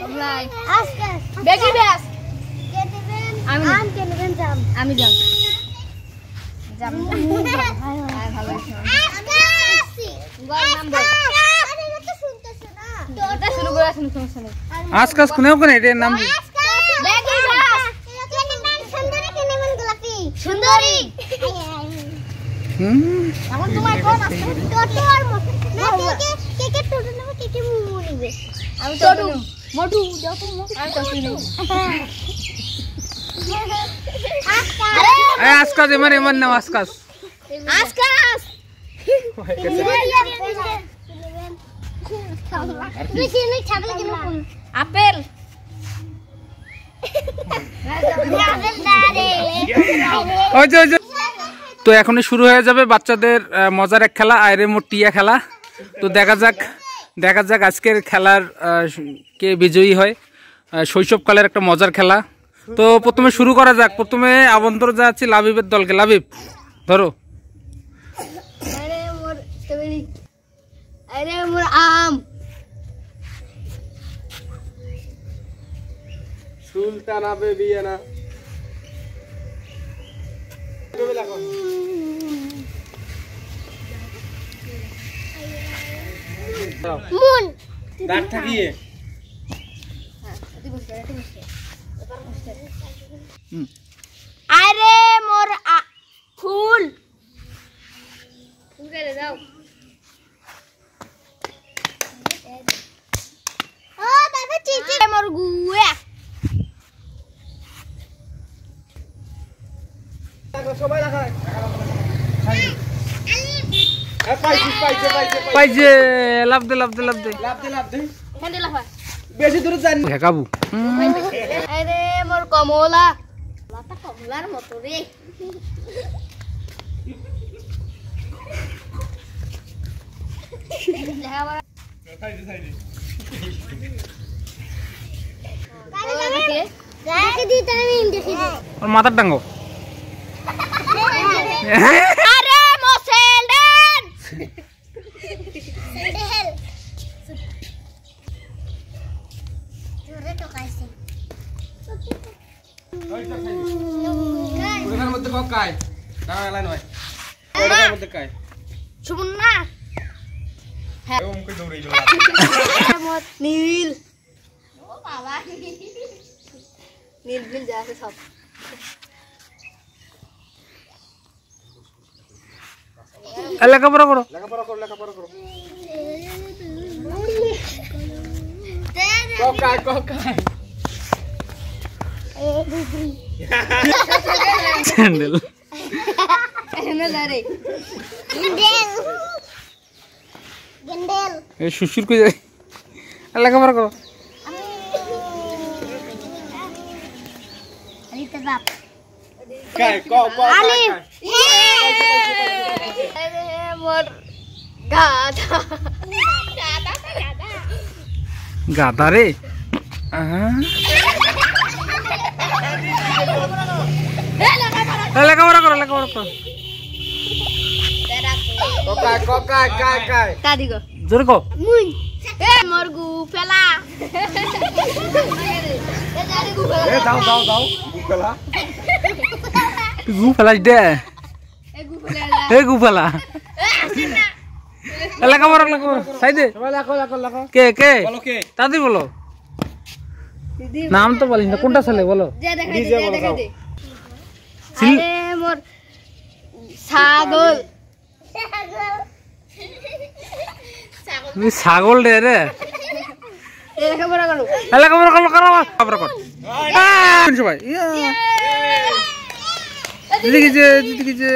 আমলাই আজকে বেগি ব্যাস কে দিবেন আম কে নেবেন জাম আমি জাম জাম ভাই ভালো আছে আজকে গয় নাম বল আরে এটা শুনতেছ না এটা শুরু করে সমস্যা নেই আজকে কোনে এর নাম কি বেগি ব্যাস সুন্দরী কে নেবেন গোলাপি সুন্দরী এখন তোমার কোন আছে টোটো আর না কে টোটো নেবে কে মুমু নেবে আমি টোটো মোটু দাও তো আমি টোটো নেব আজকাস এমন নাও আজকাস আপেল তো এখনই শুরু হয়ে যাবে বাচ্চাদের মজার এক খেলা আইরে মোট টিয়া খেলা। তো দেখা যাক আজকের খেলার কে বিজয়ী হয়। শৈশবকালের একটা মজার খেলা। তো প্রথমে শুরু করা যাক। প্রথমে আমন্ত্রণ যাচ্ছি লাবিবের দলকে। লাবিব ধরো। আরে মোর আম সুলতান আবে বিয়ানা মুন দাঁত থাকিয়ে আরে মোর ফুল ফুলে দাও ও বাবা চিচি মোর গুয়া সবাই লাগায় পাইছে লাভ দে হ্যান্ডে লাফা বেশি দূরে যান কাবু। আরে মোর কমলা লাটা কমলার মতো রে মাথার ডাঙ্গো আরে মোসেলডেন সেলডেল জোরে তো খাইছে ওখানের মধ্যে কায় না এলাই নয় ওখানের মধ্যে কায় শুনুন না হ্যাঁ ওমকে দৌড়াইলো নীল ও বাবা নীল যা আছে সব লেখাপড়া করো স্যান্ডেল সুশুর কই যায় লেখাপড়া করো গাধা রে লেখাপড়া করো জোরে কো মোর গু ফেলা গু ফেলাস দে গু ফেলা লেখাপড়া সাই দে কে তাদের বলো নাম তো বলিস না কোনটা ছেলে বলো মোর ছাগল ছাগল দে রে লেখাপড়া করো সবাই দিদি গেছে